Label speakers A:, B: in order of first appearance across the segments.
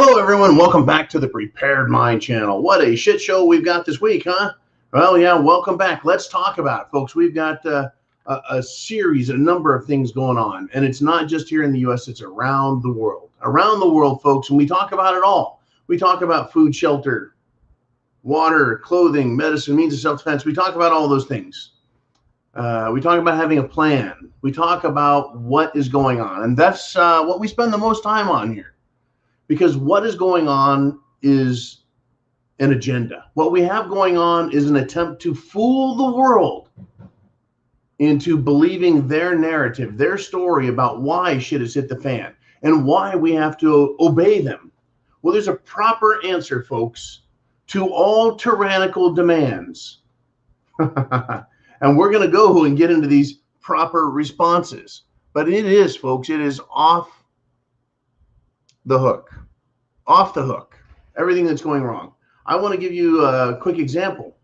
A: Hello, everyone. Welcome back to the Prepared Mind channel. What a shit show we've got this week, huh? Well, yeah, welcome back. Let's talk about it, folks. We've got a series, a number of things going on, and it's not just here in the U.S., it's around the world. Around the world, folks, and we talk about it all. We talk about food, shelter, water, clothing, medicine, means of self-defense. We talk about all those things. We talk about having a plan. We talk about what is going on, and that's what we spend the most time on here. Because what is going on is an agenda. What we have going on is an attempt to fool the world into believing their narrative, their story about why shit has hit the fan and why we have to obey them. Well, there's a proper answer, folks, to all tyrannical demands. And we're going to go and get into these proper responses. But it is, folks, it is off the hook. Off the hook. Everything that's going wrong. I want to give you a quick example.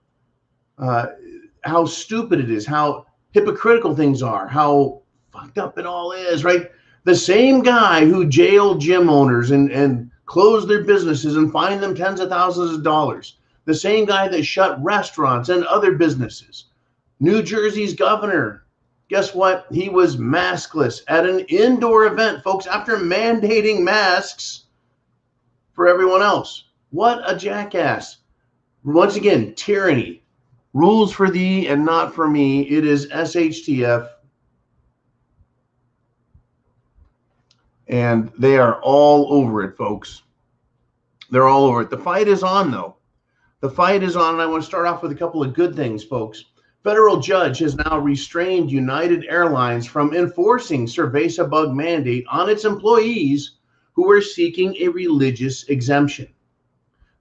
A: How stupid it is, how hypocritical things are, how fucked up it all is, right? The same guy who jailed gym owners and closed their businesses and fined them tens of thousands of dollars. The same guy that shut restaurants and other businesses. New Jersey's governor, guess what? He was maskless at an indoor event, folks, after mandating masks for everyone else. What a jackass. Once again, tyranny. Rules for thee and not for me. It is SHTF. And they are all over it, folks. They're all over it. The fight is on, though. The fight is on, and I want to start off with a couple of good things, folks. Federal judge has now restrained United Airlines from enforcing Cerveza bug mandate on its employees who are seeking a religious exemption.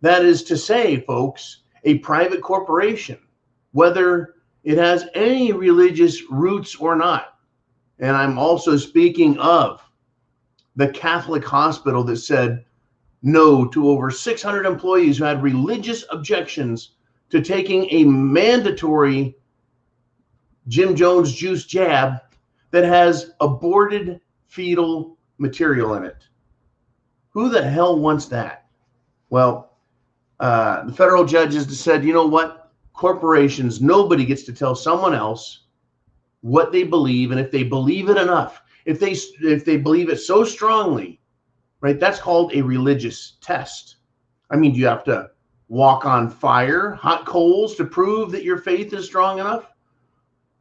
A: That is to say, folks, a private corporation, whether it has any religious roots or not. And I'm also speaking of the Catholic hospital that said no to over 600 employees who had religious objections to taking a mandatory Jim Jones juice jab that has aborted fetal material in it. Who the hell wants that? Well, the federal judges said, you know what? Corporations, nobody gets to tell someone else what they believe, and if they believe it enough, if they believe it so strongly, right? That's called a religious test. I mean, do you have to walk on fire, hot coals to prove that your faith is strong enough?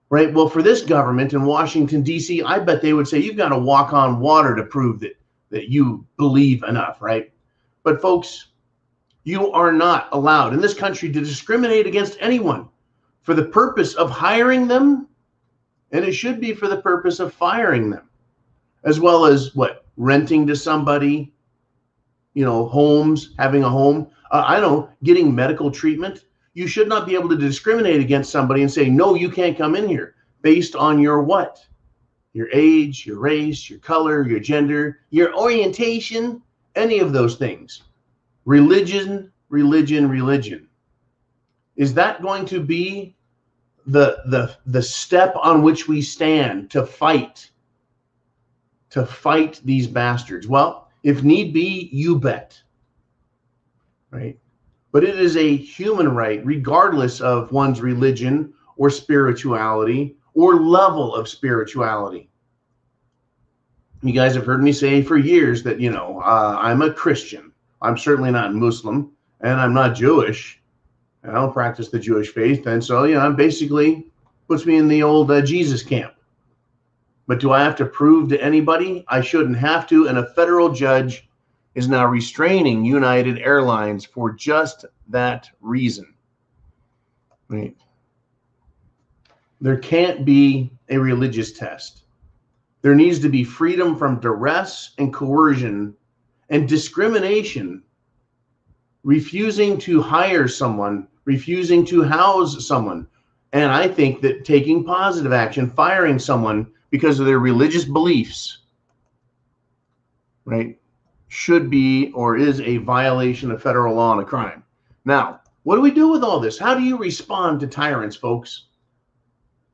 A: Right? Well, for this government in Washington, D.C., I bet they would say you've got to walk on water to prove that you believe enough, right? But folks, you are not allowed in this country to discriminate against anyone for the purpose of hiring them, and it should be for the purpose of firing them, as well as what? Renting to somebody, homes, having a home, I don't know, getting medical treatment. You should not be able to discriminate against somebody and say, no, you can't come in here based on your what? Your age, your race, your color, your gender, your orientation, any of those things. Religion. Is that going to be the step on which we stand to fight these bastards? Well, if need be, you bet. Right? But it is a human right, regardless of one's religion or spirituality or level of spirituality. You guys have heard me say for years that, I'm a Christian. I'm certainly not Muslim, and I'm not Jewish. I don't practice the Jewish faith. And so, I'm basically puts me in the old Jesus camp. But do I have to prove to anybody? I shouldn't have to. And a federal judge is now restraining United Airlines for just that reason. Right? There can't be a religious test. There needs to be freedom from duress and coercion and discrimination, refusing to hire someone, refusing to house someone. And I think that taking positive action, firing someone because of their religious beliefs, right, should be or is a violation of federal law and a crime. Now, what do we do with all this? How do you respond to tyrants, folks?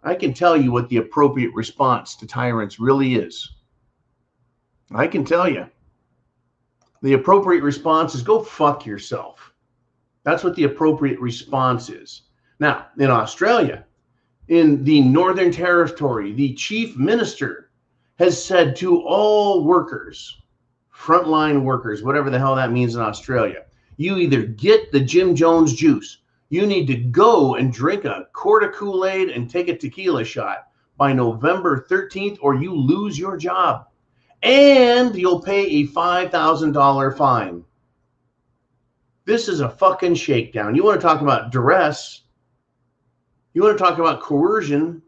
A: I can tell you what the appropriate response to tyrants really is. I can tell you. The appropriate response is go fuck yourself. That's what the appropriate response is. Now, in Australia, in the Northern Territory, the chief minister has said to all workers, frontline workers, whatever the hell that means in Australia, you either get the Jim Jones juice, you need to go and drink a quart of Kool-Aid and take a tequila shot by November 13th, or you lose your job. And you'll pay a $5,000 fine. This is a fucking shakedown. You want to talk about duress? You want to talk about coercion?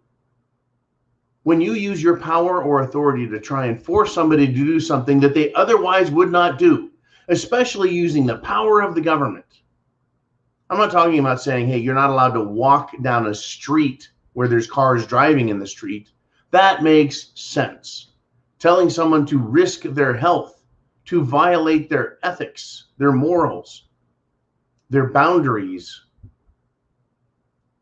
A: When you use your power or authority to try and force somebody to do something that they otherwise would not do, especially using the power of the government. I'm not talking about saying, hey, you're not allowed to walk down a street where there's cars driving in the street. That makes sense. Telling someone to risk their health, to violate their ethics, their morals, their boundaries.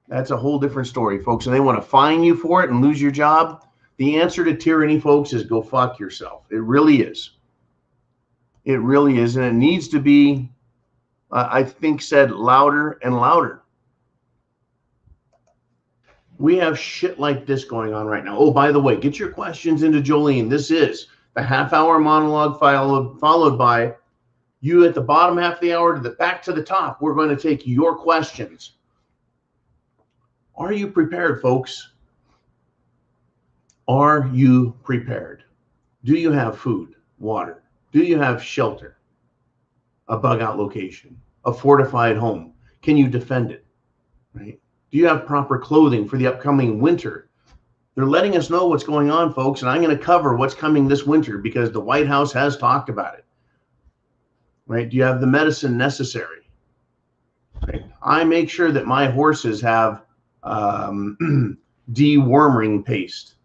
A: That's a whole different story, folks. And they want to fine you for it and lose your job. The answer to tyranny, folks, is go fuck yourself. It really is. It really is. And it needs to be, I think, said louder and louder. We have shit like this going on right now. Oh, by the way, get your questions into Jolene. This is the half-hour monologue followed by you at the bottom half of the hour to the back to the top. We're going to take your questions. Are you prepared, folks? Are you prepared? Do you have food, water? Do you have shelter? A bug-out location? A fortified home? Can you defend it? Right? Do you have proper clothing for the upcoming winter? They're letting us know what's going on, folks, and I'm going to cover what's coming this winter because the White House has talked about it. Right? Do you have the medicine necessary? Right? I make sure that my horses have deworming paste.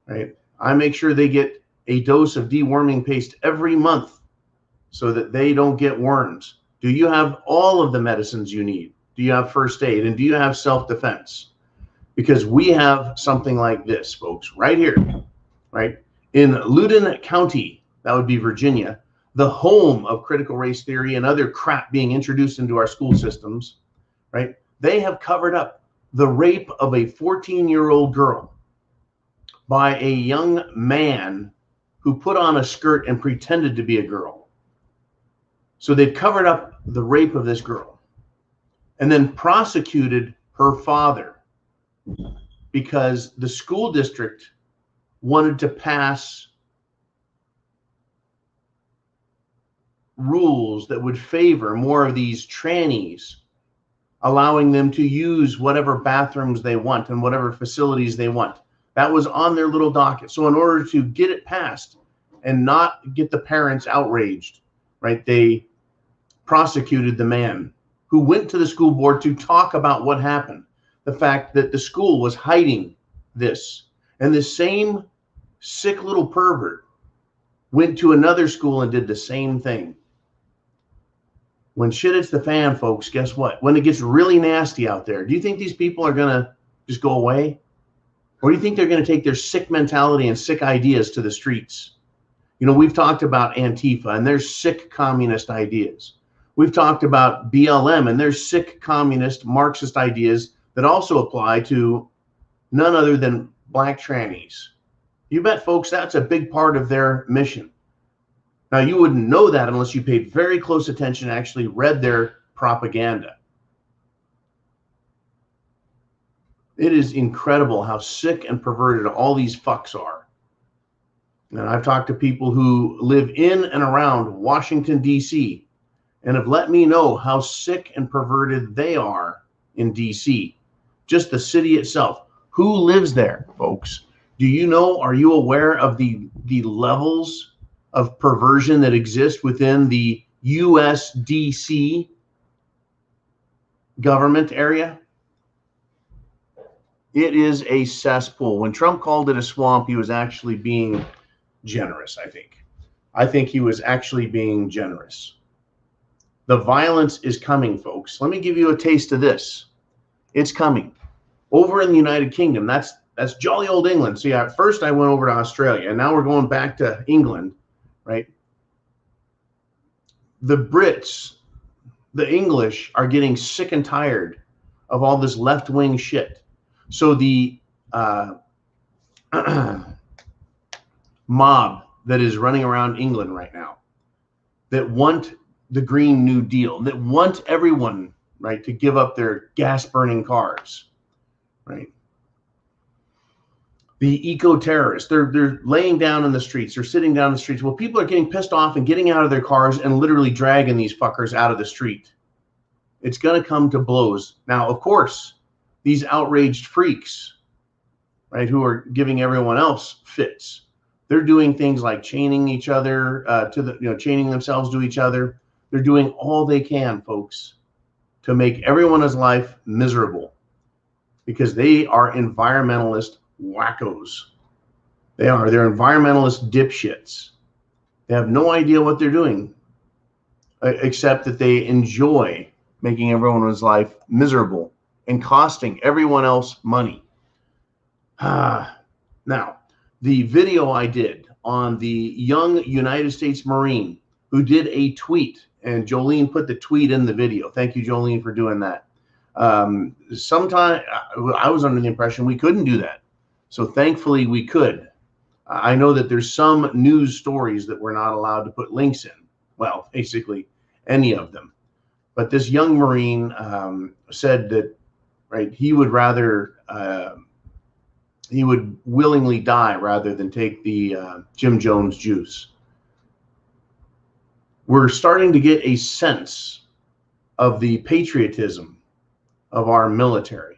A: Right? I make sure they get a dose of deworming paste every month so that they don't get worms. Do you have all of the medicines you need? Do you have first aid? And do you have self-defense? Because we have something like this, folks, right here, right? In Loudoun County, that would be Virginia, the home of critical race theory and other crap being introduced into our school systems, right? They have covered up the rape of a 14-year-old girl by a young man who put on a skirt and pretended to be a girl. So they've covered up the rape of this girl and then prosecuted her father because the school district wanted to pass rules that would favor more of these trannies, allowing them to use whatever bathrooms they want and whatever facilities they want. That was on their little docket. So in order to get it passed and not get the parents outraged, right, they prosecuted the man who went to the school board to talk about what happened, the fact that the school was hiding this. And this same sick little pervert went to another school and did the same thing. When shit hits the fan, folks, guess what? When it gets really nasty out there, do you think these people are going to just go away? Or do you think they're going to take their sick mentality and sick ideas to the streets? You know, we've talked about Antifa and their sick communist ideas. We've talked about BLM and their sick communist Marxist ideas that also apply to none other than black trannies. You bet, folks, that's a big part of their mission. Now, you wouldn't know that unless you paid very close attention and actually read their propaganda. It is incredible how sick and perverted all these fucks are. And I've talked to people who live in and around Washington, D.C., and have let me know how sick and perverted they are in D.C., just the city itself. Who lives there, folks? Do you know, are you aware of the levels of perversion that exist within the U.S. D.C. government area? It is a cesspool. When Trump called it a swamp, he was actually being generous, I think. I think he was actually being generous. The violence is coming, folks. Let me give you a taste of this. It's coming. Over in the United Kingdom, that's jolly old England. See, at first I went over to Australia, and now we're going back to England, right? the Brits, the English are getting sick and tired of all this left-wing shit. So the mob that is running around England right now, that want the Green New Deal, that want everyone, right, to give up their gas-burning cars, right? The eco-terrorists, they're laying down in the streets, they're sitting down in the streets. Well, people are getting pissed off and getting out of their cars and literally dragging these fuckers out of the street. It's going to come to blows. Now, of course, these outraged freaks, right, who are giving everyone else fits, they're doing things like chaining each other chaining themselves to each other. They're doing all they can, folks, to make everyone's life miserable, because they are environmentalist wackos. They're environmentalist dipshits. They have no idea what they're doing, except that they enjoy making everyone's life miserable and costing everyone else money. Now, the video I did on the young United States Marine who did a tweet, and Jolene put the tweet in the video. Thank you, Jolene, for doing that. Sometime I was under the impression we couldn't do that. So thankfully we could. I know that there's some news stories that we're not allowed to put links in. Well, basically any of them. But this young Marine said that, right, he would rather, he would willingly die rather than take the Jim Jones juice. We're starting to get a sense of the patriotism of our military.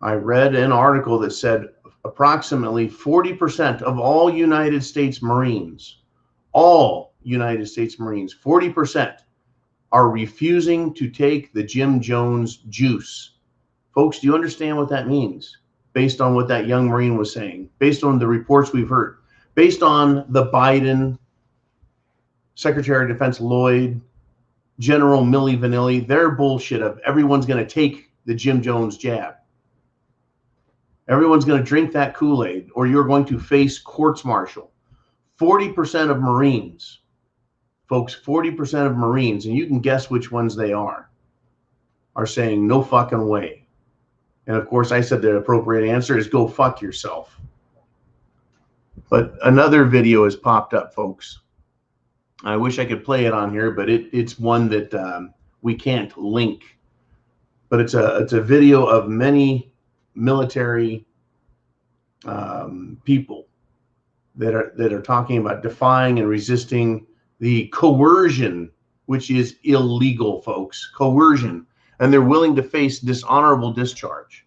A: I read an article that said approximately 40% of all United States Marines, 40% are refusing to take the Jim Jones juice. Folks, do you understand what that means? Based on what that young Marine was saying, based on the reports we've heard, based on the Biden, Secretary of Defense Lloyd, General Milli Vanilli, their bullshit of everyone's going to take the Jim Jones jab. Everyone's going to drink that Kool-Aid, or you're going to face courts-martial. 40% of Marines, folks, 40% of Marines, and you can guess which ones they are saying no fucking way. And of course, I said the appropriate answer is go fuck yourself. But another video has popped up, folks. I wish I could play it on here, but it's one that we can't link. But it's a video of many military people that are talking about defying and resisting the coercion, which is illegal, folks. Coercion. And they're willing to face dishonorable discharge.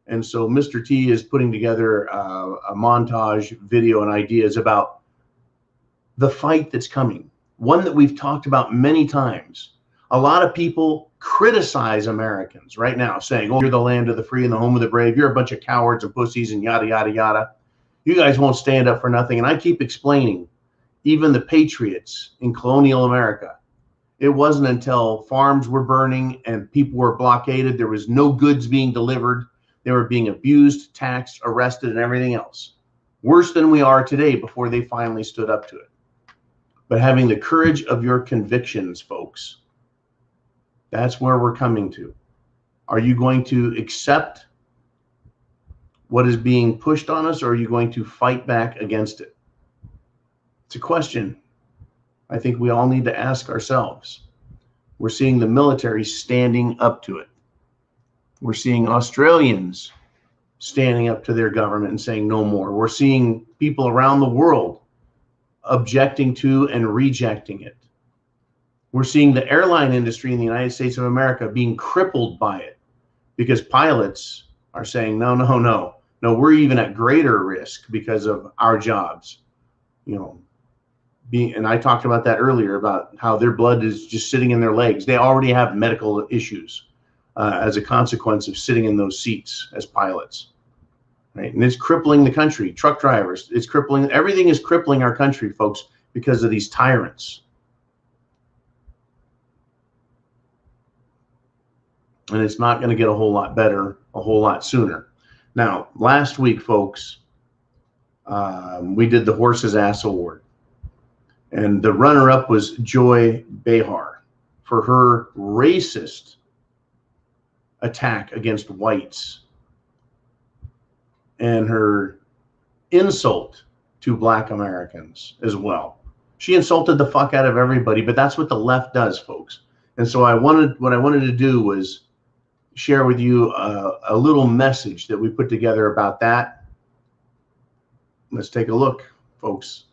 A: And so Mr. T is putting together a montage video and ideas about the fight that's coming, one that we've talked about many times. A lot of people criticize Americans right now, saying, oh, you're the land of the free and the home of the brave. You're a bunch of cowards and pussies and yada, yada, yada. You guys won't stand up for nothing. And I keep explaining, even the patriots in colonial America, it wasn't until farms were burning and people were blockaded, there was no goods being delivered. They were being abused, taxed, arrested, and everything else. Worse than we are today before they finally stood up to it. But having the courage of your convictions, folks, that's where we're coming to. Are you going to accept what is being pushed on us, or are you going to fight back against it? It's a question I think we all need to ask ourselves. We're seeing the military standing up to it. We're seeing Australians standing up to their government and saying no more. We're seeing people around the world objecting to and rejecting it. We're seeing the airline industry in the United States of America being crippled by it, because pilots are saying, no, no, no, no, we're even at greater risk because of our jobs. You know, and I talked about that earlier, about how their blood is just sitting in their legs. They already have medical issues as a consequence of sitting in those seats as pilots. Right? And it's crippling the country. Truck drivers, it's crippling. Everything is crippling our country, folks, because of these tyrants. And it's not going to get a whole lot better a whole lot sooner. Now, last week, folks, we did the Horse's Ass Award. And the runner-up was Joy Behar for her racist attack against whites and her insult to Black Americans as well. She insulted the fuck out of everybody, but that's what the left does, folks. And so what I wanted to do was share with you a little message that we put together about that. Let's take a look, folks.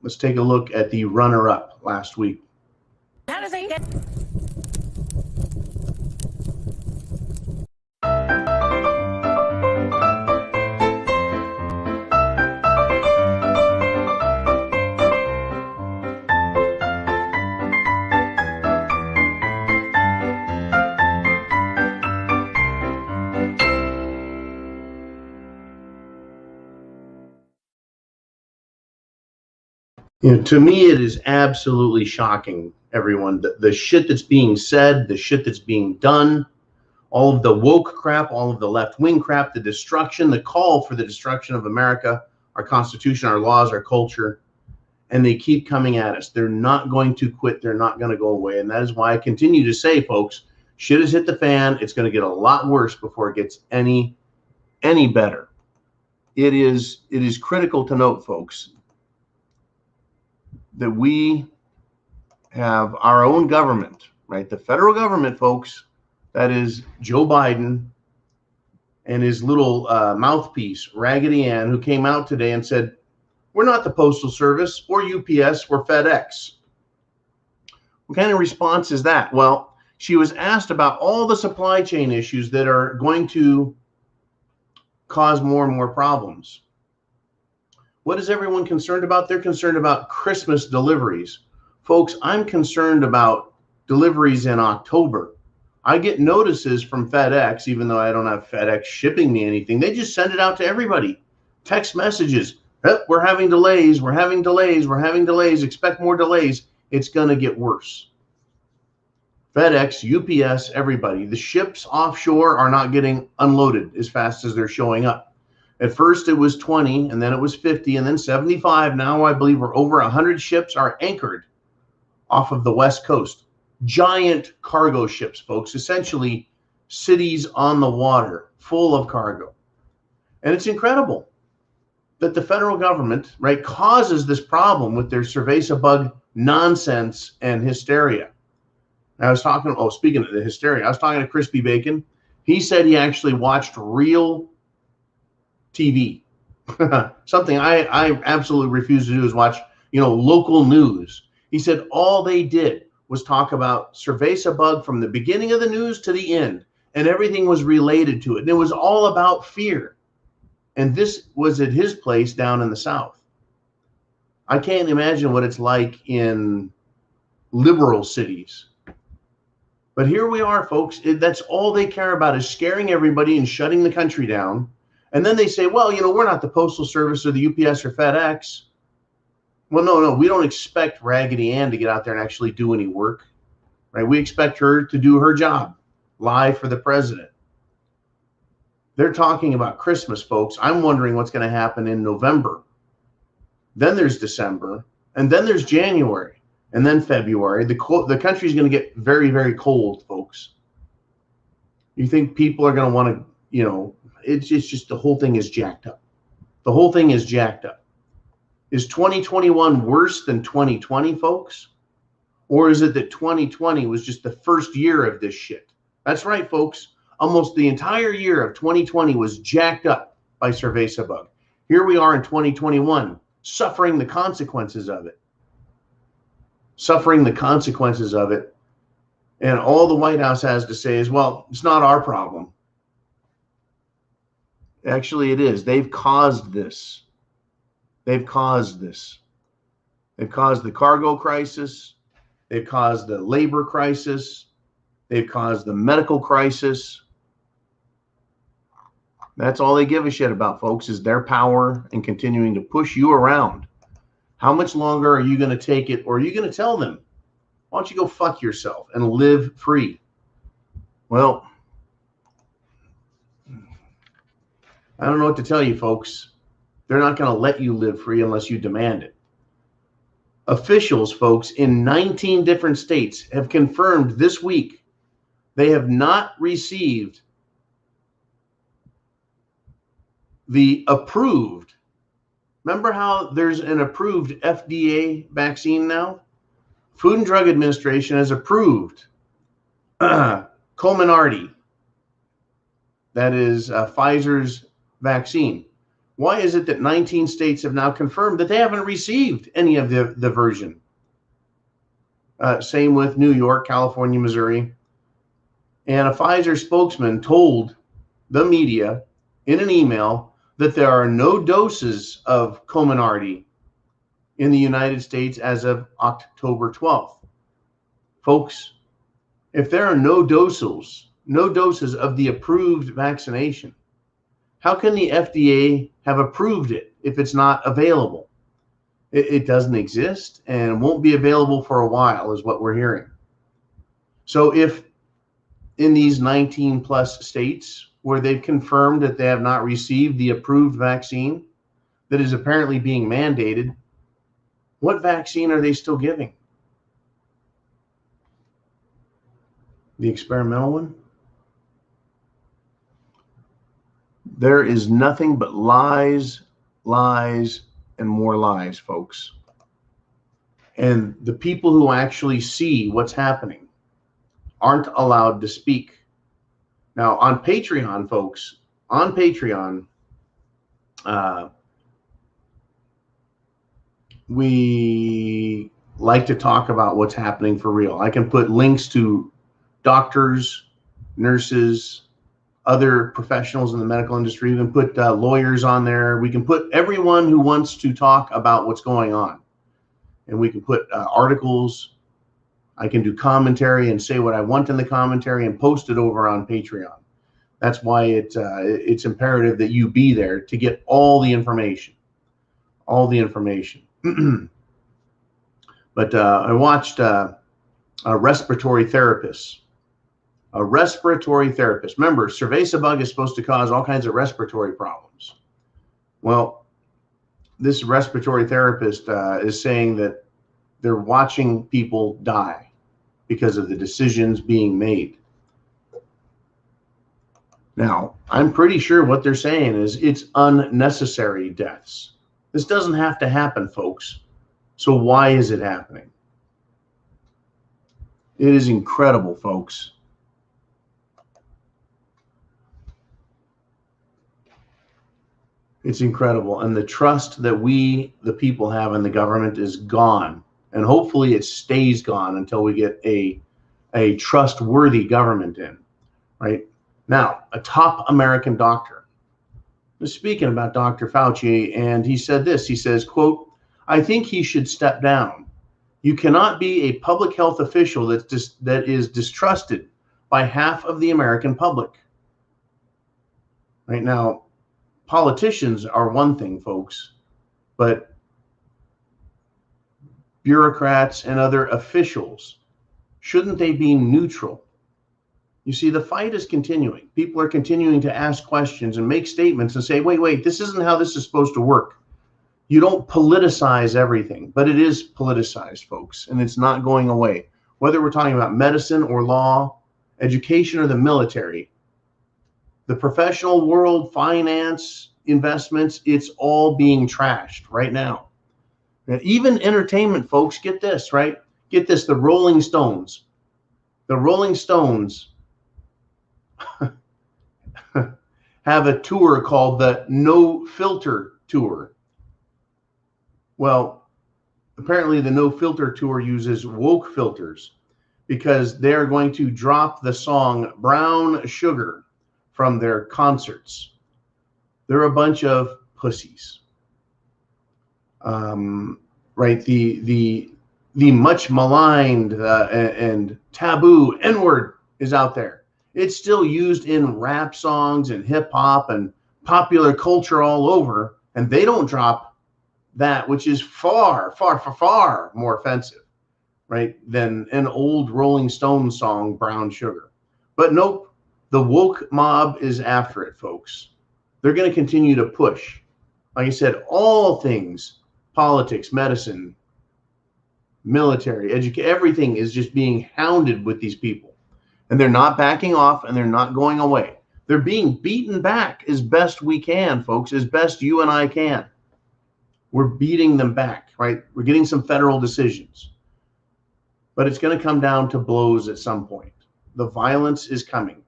A: Let's take a look at the runner-up last week.
B: How do they get?
A: You know, to me, it is absolutely shocking, everyone. The shit that's being said, the shit that's being done, all of the woke crap, all of the left-wing crap, the destruction, the call for the destruction of America, our Constitution, our laws, our culture, and they keep coming at us. They're not going to quit. They're not going to go away. And that is why I continue to say, folks, shit has hit the fan. It's going to get a lot worse before it gets any better. It is critical to note, folks, that we have our own government, right? The federal government, folks, that is Joe Biden and his little mouthpiece, Raggedy Ann, who came out today and said, we're not the Postal Service or UPS, we're FedEx. What kind of response is that? Well, she was asked about all the supply chain issues that are going to cause more and more problems. What is everyone concerned about? They're concerned about Christmas deliveries. Folks, I'm concerned about deliveries in October. I get notices from FedEx, even though I don't have FedEx shipping me anything. They just send it out to everybody. Text messages. We're having delays. We're having delays. We're having delays. Expect more delays. It's going to get worse. FedEx, UPS, everybody. The ships offshore are not getting unloaded as fast as they're showing up. At first, it was 20, and then it was 50, and then 75. Now I believe we're over 100 ships are anchored off of the West Coast. Giant cargo ships, folks, essentially cities on the water full of cargo. And it's incredible that the federal government, right, causes this problem with their cerveza bug nonsense and hysteria. I was talking, speaking of the hysteria, I was talking to Crispy Bacon. He said he actually watched real TV. Something I absolutely refuse to do is watch, local news. He said all they did was talk about cerveza bug from the beginning of the news to the end, and everything was related to it. And it was all about fear. And this was at his place down in the South. I can't imagine what it's like in liberal cities. But here we are, folks. That's all they care about is scaring everybody and shutting the country down. And then they say, well, we're not the Postal Service or the UPS or FedEx. Well, no, we don't expect Raggedy Ann to get out there and actually do any work, right? We expect her to do her job, lie for the president. They're talking about Christmas, folks. I'm wondering what's going to happen in November. Then there's December, and then there's January, and then February. The country's going to get very, very cold, folks. You think people are going to want to, it's just the whole thing is jacked up. The whole thing is jacked up. Is 2021 worse than 2020, folks? Or is it that 2020 was just the first year of this shit? That's right, folks. Almost the entire year of 2020 was jacked up by cerveza bug. Here we are in 2021, suffering the consequences of it. Suffering the consequences of it. And all the White House has to say is, well, it's not our problem. Actually, it is. They've caused this. They've caused this. They've caused the cargo crisis. They've caused the labor crisis. They've caused the medical crisis. That's all they give a shit about, folks, is their power and continuing to push you around. How much longer are you going to take it? Or are you going to tell them, why don't you go fuck yourself and live free? Well, I don't know what to tell you, folks. They're not going to let you live free unless you demand it. Officials, folks, in 19 different states have confirmed this week they have not received the approved. Remember how there's an approved FDA vaccine now? Food and Drug Administration has approved Comirnaty. That is Pfizer's vaccine. Why is it that 19 states have now confirmed that they haven't received any of the version? Same with New York, California, Missouri. And a Pfizer spokesman told the media in an email that there are no doses of Comirnaty in the United States as of October 12th. Folks, if there are no doses of the approved vaccination, how can the FDA have approved it if it's not available? It doesn't exist and won't be available for a while, is what we're hearing. So if in these 19 plus states where they've confirmed that they have not received the approved vaccine that is apparently being mandated, what vaccine are they still giving? The experimental one? There is nothing but lies, lies, and more lies, folks. And the people who actually see what's happening aren't allowed to speak. Now, on Patreon, folks, on Patreon, we like to talk about what's happening for real. I can put links to doctors, nurses, other professionals in the medical industry. We can put lawyers on there. We can put everyone who wants to talk about what's going on. And we can put articles. I can do commentary and say what I want in the commentary and post it over on Patreon. That's why it's imperative that you be there to get all the information. All the information. But I watched a respiratory therapist. A respiratory therapist. Remember, cerveza bug is supposed to cause all kinds of respiratory problems. Well, this respiratory therapist is saying that they're watching people die because of the decisions being made. Now, I'm pretty sure what they're saying is it's unnecessary deaths. This doesn't have to happen, folks. So why is it happening? It is incredible, folks. It's incredible. And the trust that we, the people, have in the government is gone. And hopefully it stays gone until we get a trustworthy government in, right? Now, a top American doctor was speaking about Dr. Fauci, and he said this. He says, quote, "I think he should step down. You cannot be a public health official that is distrusted by half of the American public." Right now, politicians are one thing, folks, but bureaucrats and other officials, shouldn't they be neutral? You see, the fight is continuing. People are continuing to ask questions and make statements and say, wait, this isn't how this is supposed to work. You don't politicize everything, but it is politicized, folks, and it's not going away. Whether we're talking about medicine or law, education or the military, the professional world, finance, investments, it's all being trashed right now. And even entertainment, folks, get this, right? Get this, the Rolling Stones. The Rolling Stones have a tour called the No Filter Tour. Well, apparently the No Filter Tour uses woke filters because they're going to drop the song Brown Sugar from their concerts. They're a bunch of pussies. Right, the much maligned and taboo N-word is out there. It's still used in rap songs and hip hop and popular culture all over, and they don't drop that, which is far, far, far, far more offensive, right, than an old Rolling Stones song, Brown Sugar. But nope, the woke mob is after it, folks. They're going to continue to push, like I said, all things, politics, medicine, military, education, everything is just being hounded with these people. And they're not backing off, and they're not going away. They're being beaten back as best we can, folks, as best you and I can. We're beating them back, right? We're getting some federal decisions. But it's going to come down to blows at some point. The violence is coming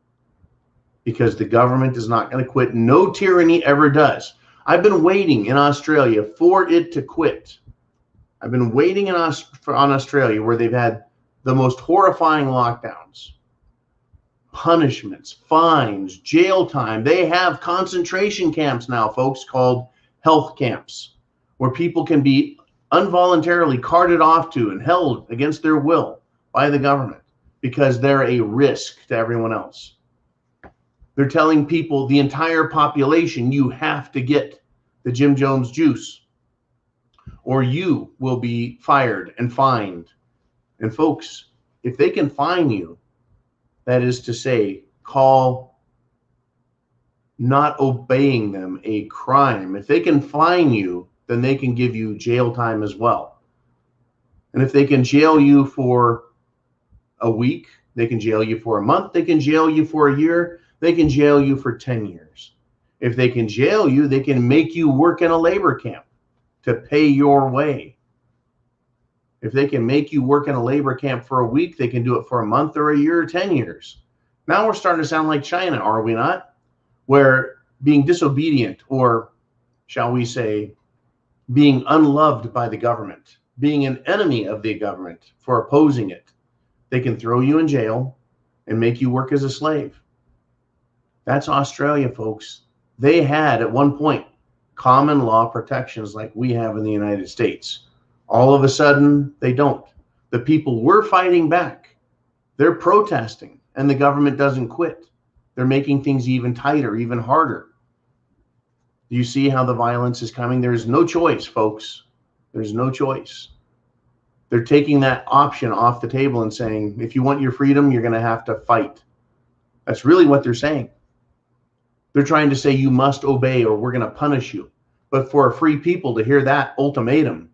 A: because the government is not going to quit. No tyranny ever does. I've been waiting in Australia for it to quit. I've been waiting on Australia, where they've had the most horrifying lockdowns, punishments, fines, jail time. They have concentration camps now, folks, called health camps, where people can be involuntarily carted off to and held against their will by the government because they're a risk to everyone else. They're telling people, the entire population, you have to get the Jim Jones juice or you will be fired and fined. And folks, if they can fine you, that is to say, call not obeying them a crime. If they can fine you, then they can give you jail time as well. And if they can jail you for a week, they can jail you for a month, they can jail you for a year, they can jail you for 10 years. If they can jail you, they can make you work in a labor camp to pay your way. If they can make you work in a labor camp for a week, they can do it for a month or a year or 10 years. Now we're starting to sound like China, are we not? Where being disobedient, or shall we say, being unloved by the government, being an enemy of the government for opposing it, they can throw you in jail and make you work as a slave. That's Australia, folks. They had at one point common law protections like we have in the United States. All of a sudden, they don't. The people were fighting back. They're protesting, and the government doesn't quit. They're making things even tighter, even harder. Do you see how the violence is coming? There's no choice, folks. There's no choice. They're taking that option off the table and saying, if you want your freedom, you're going to have to fight. That's really what they're saying. They're trying to say you must obey or we're going to punish you. But for a free people to hear that ultimatum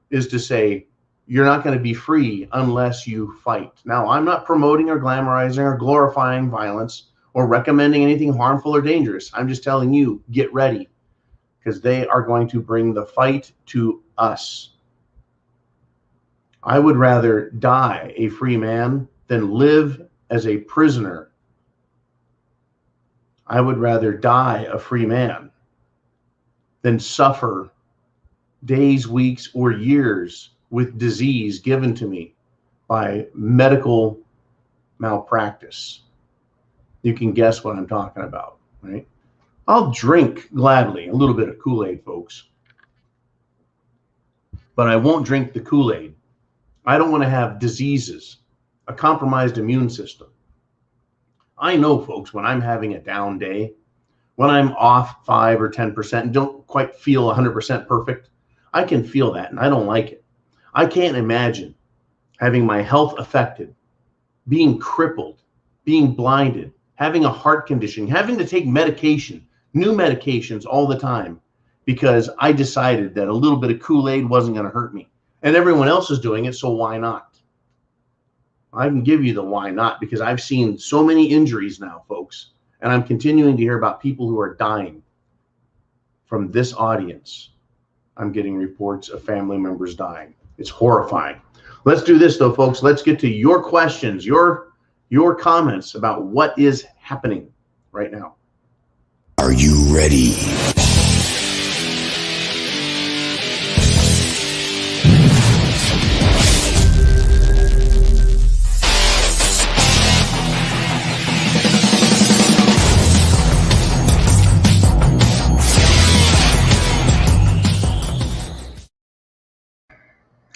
A: is to say, you're not going to be free unless you fight. Now, I'm not promoting or glamorizing or glorifying violence or recommending anything harmful or dangerous. I'm just telling you, get ready, because they are going to bring the fight to us. I would rather die a free man than live as a prisoner. I would rather die a free man than suffer days, weeks, or years with disease given to me by medical malpractice. You can guess what I'm talking about, right? I'll drink gladly a little bit of Kool-Aid, folks, but I won't drink the Kool-Aid. I don't want to have diseases, a compromised immune system. I know, folks, when I'm having a down day, when I'm off 5 or 10% and don't quite feel 100% perfect, I can feel that, and I don't like it. I can't imagine having my health affected, being crippled, being blinded, having a heart condition, having to take medication, new medications all the time, because I decided that a little bit of Kool-Aid wasn't going to hurt me. And everyone else is doing it, so why not? I can give you the why not, because I've seen so many injuries now, folks, and I'm continuing to hear about people who are dying from this audience. I'm getting reports of family members dying. It's horrifying. Let's do this, though, folks. Let's get to your questions, your comments about what is happening right now.
B: Are you ready?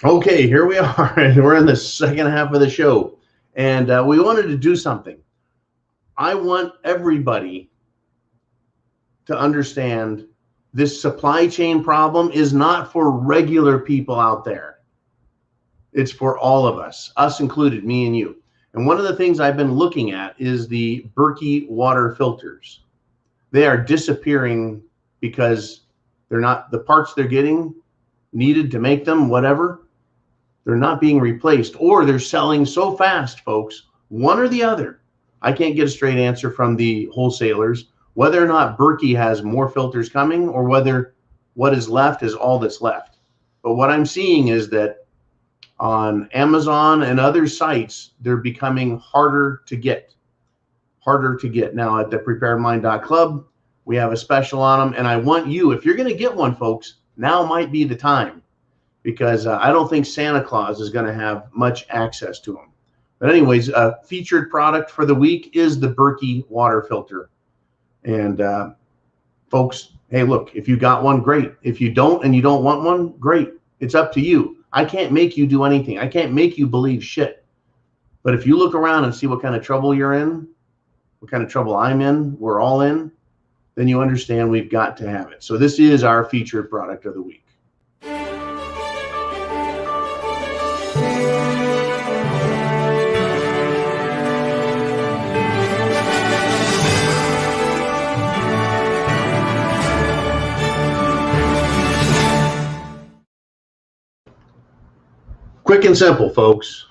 A: Okay, here we are, and we're in the second half of the show, and we wanted to do something. I want everybody to understand this supply chain problem is not for regular people out there. It's for all of us included, me and you. And one of the things I've been looking at is the Berkey water filters. They are disappearing because they're not, the parts they're getting needed to make them, whatever, They're not being replaced, or they're selling so fast, folks, one or the other. I can't get a straight answer from the wholesalers whether or not Berkey has more filters coming or whether what is left is all that's left. But what I'm seeing is that on Amazon and other sites, they're becoming harder to get. Now at the preparedmind.club, we have a special on them. And I want you, if you're going to get one, folks, now might be the time, because I don't think Santa Claus is going to have much access to them. But anyways, a featured product for the week is the Berkey water filter. And folks, hey, look, if you got one, great. If you don't and you don't want one, great. It's up to you. I can't make you do anything. I can't make you believe shit. But if you look around and see what kind of trouble you're in, what kind of trouble I'm in, we're all in, then you understand we've got to have it. So this is our featured product of the week. Quick and simple, folks.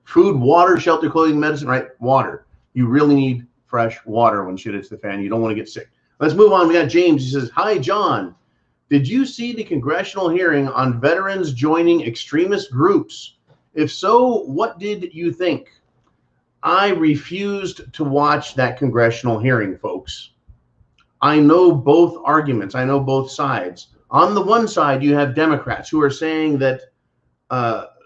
A: Food, water, shelter, clothing, medicine, right? Water. You really need fresh water when shit hits the fan. You don't want to get sick. Let's move on. We got James. He says, hi, John. Did you see the congressional hearing on veterans joining extremist groups? If so, what did you think? I refused to watch that congressional hearing, folks. I know both arguments. I know both sides. On the one side, you have Democrats who are saying that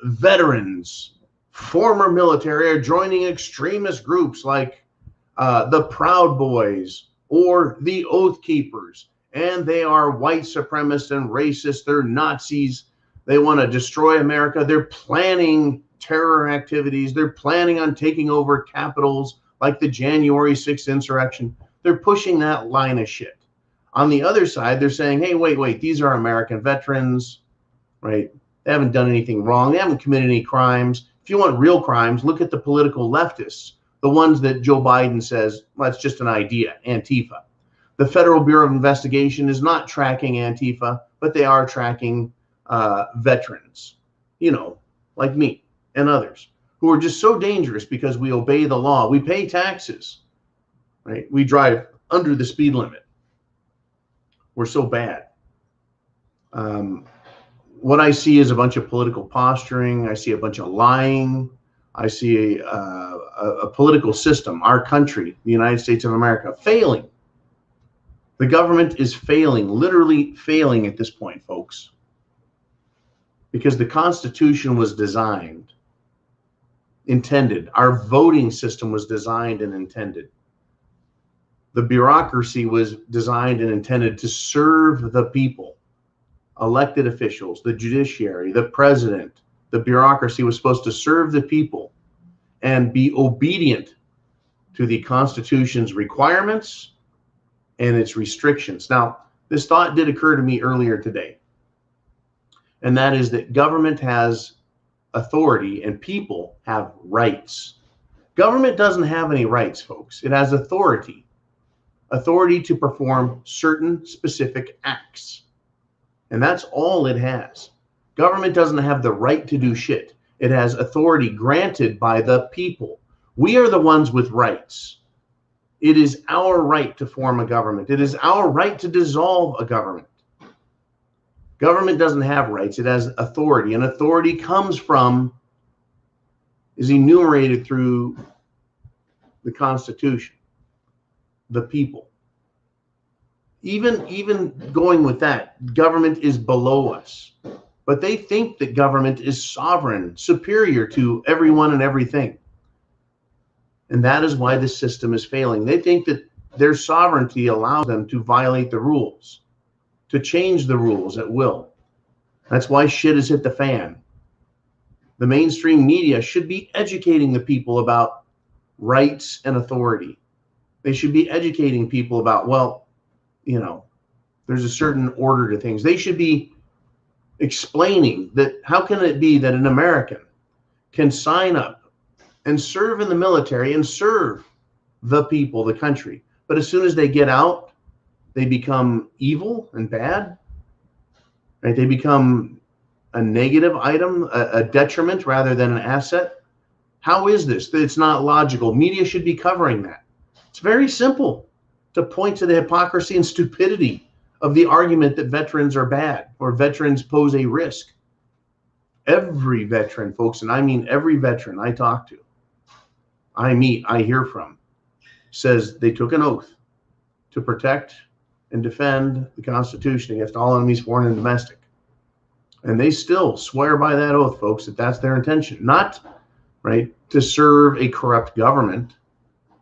A: veterans, former military, are joining extremist groups like the Proud Boys or the Oath Keepers, and they are white supremacists and racists. They're Nazis. They want to destroy America. They're planning terror activities. They're planning on taking over capitals like the January 6th insurrection. They're pushing that line of shit. On the other side, they're saying, hey, wait, these are American veterans, right? They haven't done anything wrong. They haven't committed any crimes. If you want real crimes, look at the political leftists, the ones that Joe Biden says, well, it's just an idea, Antifa. The Federal Bureau of Investigation is not tracking Antifa, but they are tracking veterans, you know, like me and others who are just so dangerous because we obey the law. We pay taxes, right? We drive under the speed limit. We're so bad. What I see is a bunch of political posturing. I see a bunch of lying. I see a political system, our country, the United States of America, failing. The government is failing, literally failing at this point, folks, because the Constitution was designed, intended. Our voting system was designed and intended. The bureaucracy was designed and intended to serve the people. Elected officials, the judiciary, the president, the bureaucracy was supposed to serve the people and be obedient to the Constitution's requirements and its restrictions. Now, this thought did occur to me earlier today, and that is that government has authority and people have rights. Government doesn't have any rights, folks. It has authority to perform certain specific acts. And that's all it has. Government doesn't have the right to do shit. It has authority granted by the people. We are the ones with rights. It is our right to form a government. It is our right to dissolve a government. Government doesn't have rights. It has authority. And authority comes from, is enumerated through the Constitution, the people. Even going with that, government is below us. But they think that government is sovereign, superior to everyone and everything. And that is why the system is failing. They think that their sovereignty allows them to violate the rules, to change the rules at will. That's why shit has hit the fan. The mainstream media should be educating the people about rights and authority. They should be educating people about, well, you know, there's a certain order to things. They should be explaining that how can it be that an American can sign up and serve in the military and serve the people, the country, but as soon as they get out, they become evil and bad, right? They become a negative item, a detriment rather than an asset? How is this? It's not logical. Media should be covering that. It's very simple to point to the hypocrisy and stupidity of the argument that veterans are bad or veterans pose a risk. Every veteran, folks, and I mean every veteran I talk to, I meet, I hear from, says they took an oath to protect and defend the Constitution against all enemies, foreign and domestic. And they still swear by that oath, folks, that that's their intention. Not, right, to serve a corrupt government,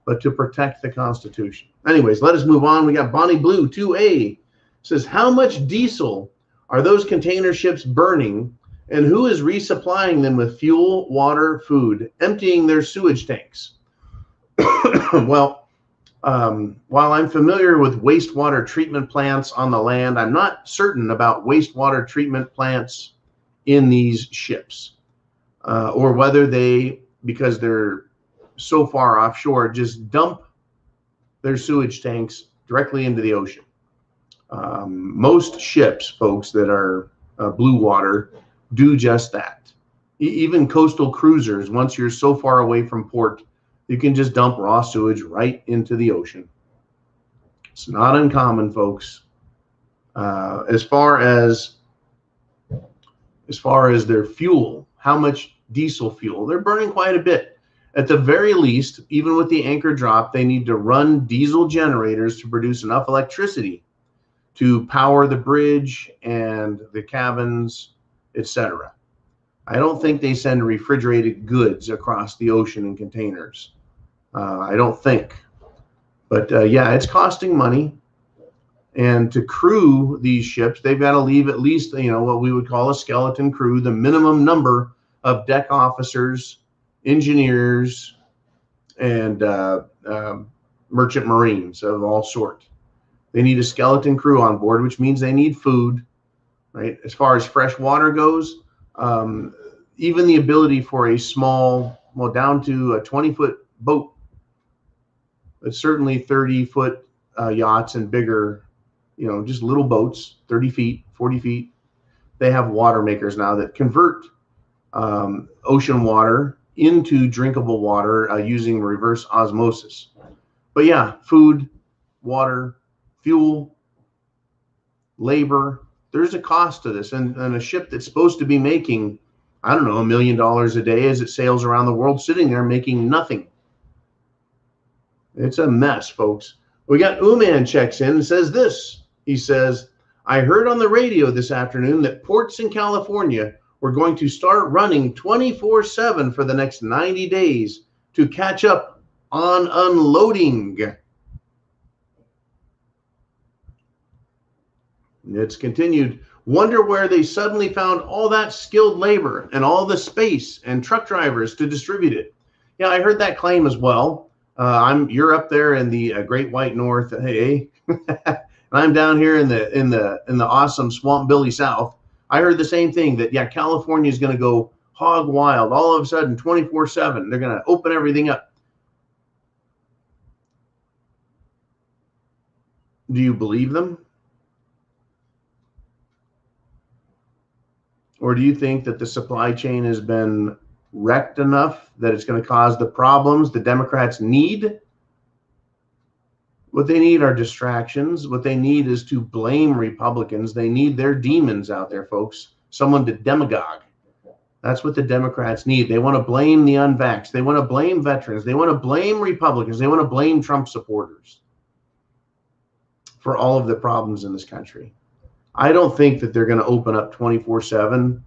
A: but to protect the Constitution. Anyways, let us move on. We got Bonnie Blue 2A says, how much diesel are those container ships burning, and who is resupplying them with fuel, water, food, emptying their sewage tanks? Well, while I'm familiar with wastewater treatment plants on the land, I'm not certain about wastewater treatment plants in these ships, or whether they, because they're so far offshore, just dump their sewage tanks directly into the ocean. Most ships, folks, that are blue water do just that. Even coastal cruisers, once you're so far away from port, you can just dump raw sewage right into the ocean. It's not uncommon, folks. As far as their fuel, how much diesel fuel, they're burning quite a bit. At the very least, even with the anchor drop, they need to run diesel generators to produce enough electricity to power the bridge and the cabins, etc. I don't think they send refrigerated goods across the ocean in containers. I don't think. But yeah, it's costing money. And to crew these ships, they've got to leave at least, what we would call a skeleton crew, the minimum number of deck officers, engineers, and merchant marines of all sorts. They need a skeleton crew on board, which means they need food, right? As far as fresh water goes, even the ability for a small, down to a 20-foot boat, but certainly 30-foot yachts and bigger, just little boats, 30 feet, 40 feet. They have water makers now that convert ocean water into drinkable water using reverse osmosis. But yeah, food, water, fuel, labor, there's a cost to this. And a ship that's supposed to be making, I don't know, $1 million a day as it sails around the world, sitting there making nothing. It's a mess, folks. We got Uman checks in and says this. He says, I heard on the radio this afternoon that ports in California were going to start running 24/7 for the next 90 days to catch up on unloading. It's continued. Wonder where they suddenly found all that skilled labor and all the space and truck drivers to distribute it. Yeah, I heard that claim as well. You're up there in the Great White North, hey, and I'm down here in the awesome Swamp Billy South. I heard the same thing, that yeah, California is going to go hog wild all of a sudden, 24/7. They're going to open everything up. Do you believe them? Or do you think that the supply chain has been wrecked enough that it's going to cause the problems the Democrats need? What they need are distractions. What they need is to blame Republicans. They need their demons out there, folks. Someone to demagogue. That's what the Democrats need. They want to blame the unvaxxed. They want to blame veterans. They want to blame Republicans. They want to blame Trump supporters for all of the problems in this country. I don't think that they're going to open up 24/7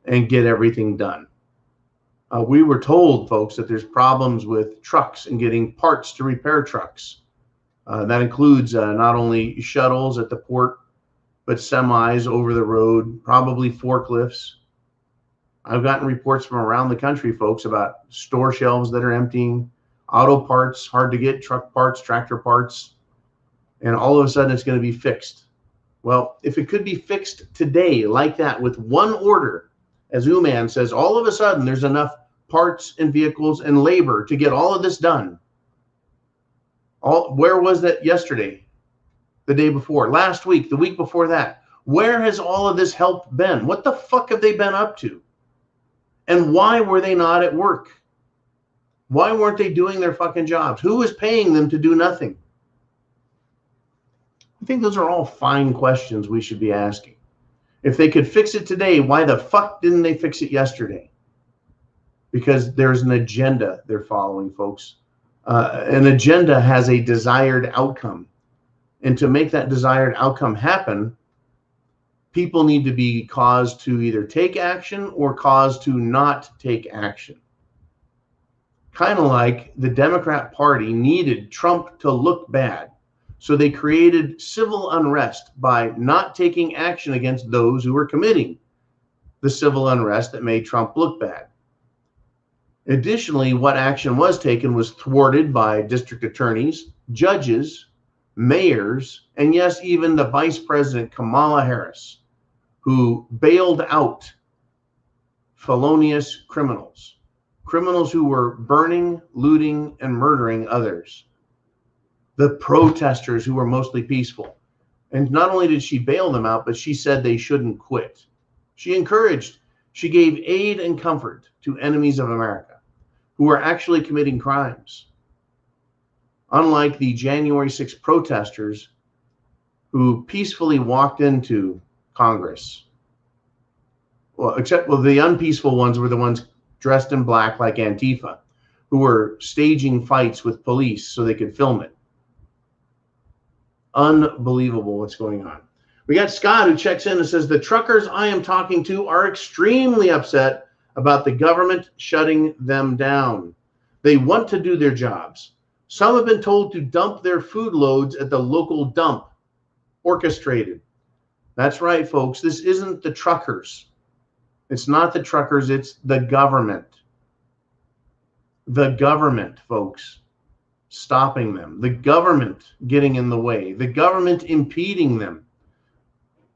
A: and get everything done. We were told, folks, that there's problems with trucks and getting parts to repair trucks. That includes not only shuttles at the port, but semis over the road, probably forklifts. I've gotten reports from around the country, folks, about store shelves that are emptying, auto parts, hard to get, truck parts, tractor parts, and all of a sudden it's going to be fixed. Well, if it could be fixed today like that with one order, as Uman says, all of a sudden there's enough parts and vehicles and labor to get all of this done. Where was that yesterday, the day before, last week, the week before that? Where has all of this help been? What the fuck have they been up to? And why were they not at work? Why weren't they doing their fucking jobs? Who was paying them to do nothing? I think those are all fine questions we should be asking. If they could fix it today, why the fuck didn't they fix it yesterday? Because there's an agenda they're following, folks. An agenda has a desired outcome. And to make that desired outcome happen, people need to be caused to either take action or caused to not take action. Kind of like the Democrat Party needed Trump to look bad. So they created civil unrest by not taking action against those who were committing the civil unrest that made Trump look bad. Additionally, what action was taken was thwarted by district attorneys, judges, mayors, and yes, even the Vice President Kamala Harris, who bailed out felonious criminals who were burning, looting, and murdering others. The protesters who were mostly peaceful. And not only did she bail them out, but she said they shouldn't quit. She gave aid and comfort to enemies of America who were actually committing crimes. Unlike the January 6th protesters who peacefully walked into Congress. Well, the unpeaceful ones were the ones dressed in black like Antifa, who were staging fights with police so they could film it. Unbelievable what's going on. We got Scott who checks in and says, the truckers I am talking to are extremely upset about the government shutting them down. They want to do their jobs. Some have been told to dump their food loads at the local dump. Orchestrated. That's right, folks. This isn't the truckers. It's not the truckers. It's the government. The government, folks. Stopping them, the government getting in the way, the government impeding them.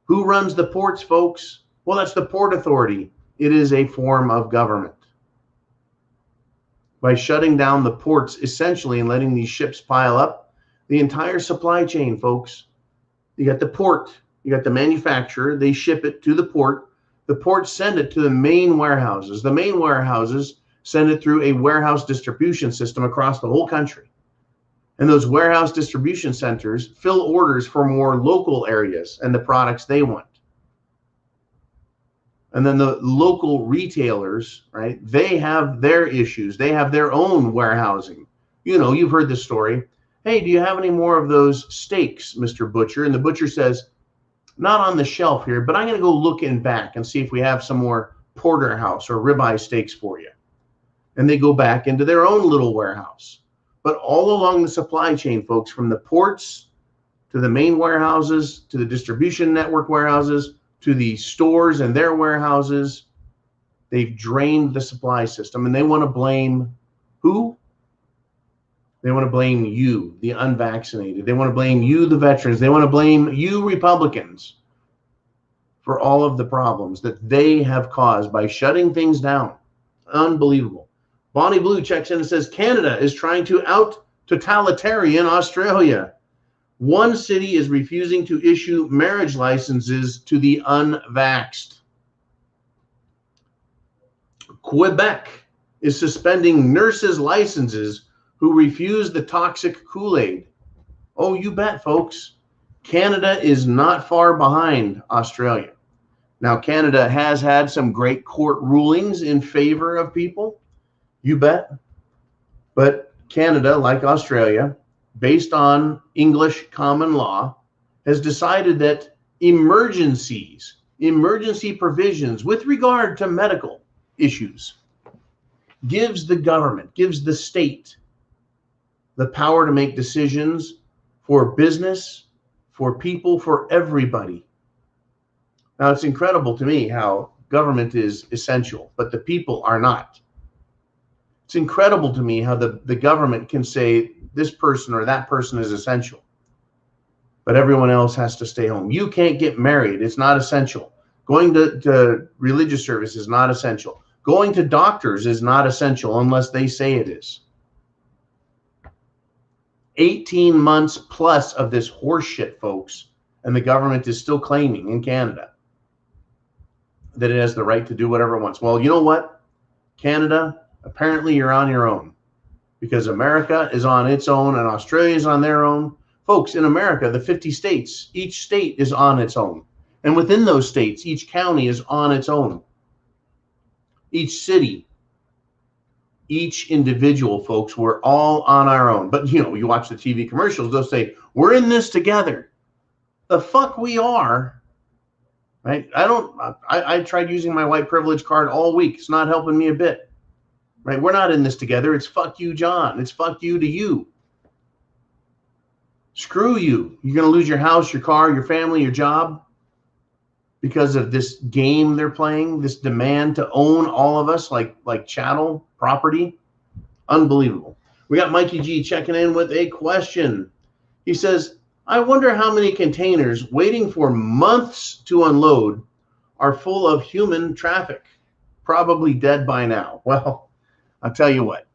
A: Who runs the ports, folks? Well, that's the Port Authority. It is a form of government. By shutting down the ports, essentially, and letting these ships pile up, the entire supply chain, folks. You got the port, you got the manufacturer, they ship it to the ports send it to the main warehouses. The main warehouses send it through a warehouse distribution system across the whole country. And those warehouse distribution centers fill orders for more local areas and the products they want. And then the local retailers, right, they have their issues. They have their own warehousing. You know, you've heard this story. Hey, do you have any more of those steaks, Mr. Butcher? And the butcher says, not on the shelf here, but I'm going to go look in back and see if we have some more porterhouse or ribeye steaks for you. And they go back into their own little warehouse. But all along the supply chain, folks, from the ports to the main warehouses, to the distribution network warehouses, to the stores and their warehouses, they've drained the supply system. And they want to blame who? They want to blame you, the unvaccinated. They want to blame you, the veterans. They want to blame you, Republicans, for all of the problems that they have caused by shutting things down. Unbelievable. Bonnie Blue checks in and says, Canada is trying to out Totalitarian Australia. One city is refusing to issue marriage licenses to the unvaxxed. Quebec is suspending nurses' licenses who refuse the toxic Kool-Aid. Oh, you bet, folks. Canada is not far behind Australia. Now, Canada has had some great court rulings in favor of people. You bet. But Canada, like Australia, based on English common law, has decided that emergency provisions with regard to medical issues gives the government, gives the state the power to make decisions for business, for people, for everybody. Now, it's incredible to me how government is essential, but the people are not. It's incredible to me how the government can say this person or that person is essential, but everyone else has to stay home. You can't get married. It's not essential. Going to religious service is not essential. Going to doctors is not essential unless they say it is. 18 months plus of this horse shit, folks. And the government is still claiming in Canada that it has the right to do whatever it wants. Well, you know what? Canada, apparently you're on your own, because America is on its own and Australia is on their own. Folks, in America, the 50 states, each state is on its own. And within those states, each county is on its own. Each city, each individual, folks, we're all on our own. But, you know, you watch the TV commercials, they'll say, we're in this together. The fuck we are, right? I tried using my white privilege card all week. It's not helping me a bit, right? We're not in this together. It's fuck you, John. It's fuck you to you. Screw you. You're going to lose your house, your car, your family, your job because of this game they're playing, this demand to own all of us like chattel property. Unbelievable. We got Mikey G checking in with a question. He says, I wonder how many containers waiting for months to unload are full of human traffic, probably dead by now. Well, I'll tell you what.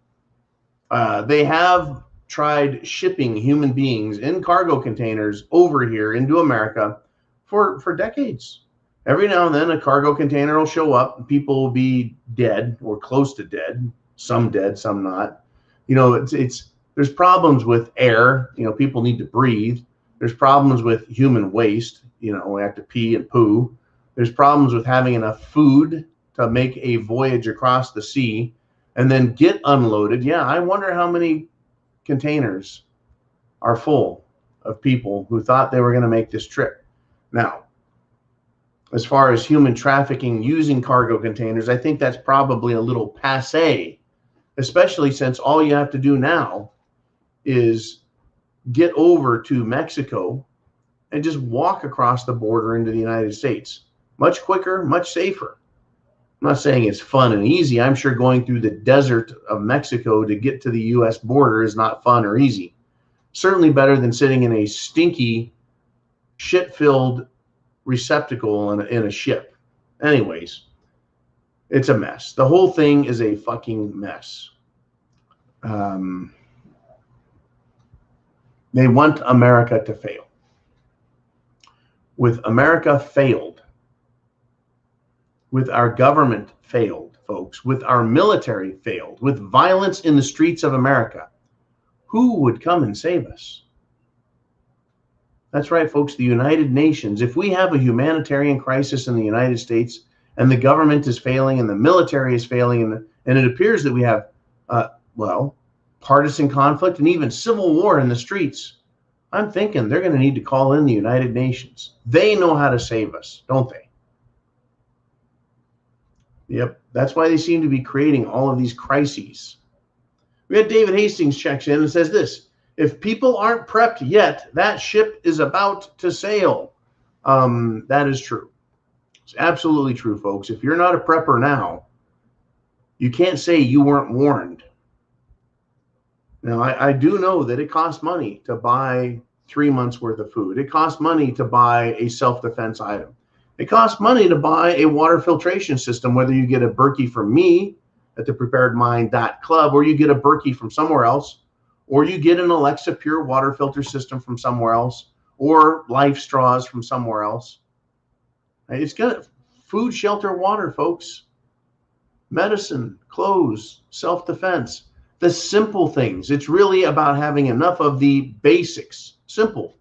A: They have tried shipping human beings in cargo containers over here into America for decades. Every now and then a cargo container will show up and people will be dead or close to dead, some not. You know, there's problems with air. You know, people need to breathe. There's problems with human waste. You know, we have to pee and poo. There's problems with having enough food to make a voyage across the sea and then get unloaded. Yeah, I wonder how many containers are full of people who thought they were going to make this trip. Now, as far as human trafficking using cargo containers, I think that's probably a little passé, especially since all you have to do now is get over to Mexico and just walk across the border into the United States. Much quicker, much safer. I'm not saying it's fun and easy. I'm sure going through the desert of Mexico to get to the U.S. border is not fun or easy. Certainly better than sitting in a stinky, shit-filled receptacle in a ship. Anyways, it's a mess. The whole thing is a fucking mess. They want America to fail. With America failed, with our government failed, folks, with our military failed, with violence in the streets of America, who would come and save us? That's right, folks, the United Nations. If we have a humanitarian crisis in the United States and the government is failing and the military is failing and it appears that we have, partisan conflict and even civil war in the streets, I'm thinking they're going to need to call in the United Nations. They know how to save us, don't they? Yep, that's why they seem to be creating all of these crises. We had David Hastings checks in and says this: if people aren't prepped yet, that ship is about to sail. That is true. It's absolutely true, folks. If you're not a prepper now, you can't say you weren't warned. Now, I do know that it costs money to buy 3 months worth of food. It costs money to buy a self-defense item. It costs money to buy a water filtration system, whether you get a Berkey from me at the preparedmind.club or you get a Berkey from somewhere else, or you get an Alexa Pure water filter system from somewhere else, or Life Straws from somewhere else. It's got food, shelter, water, folks. Medicine, clothes, self-defense. The simple things. It's really about having enough of the basics. Simple.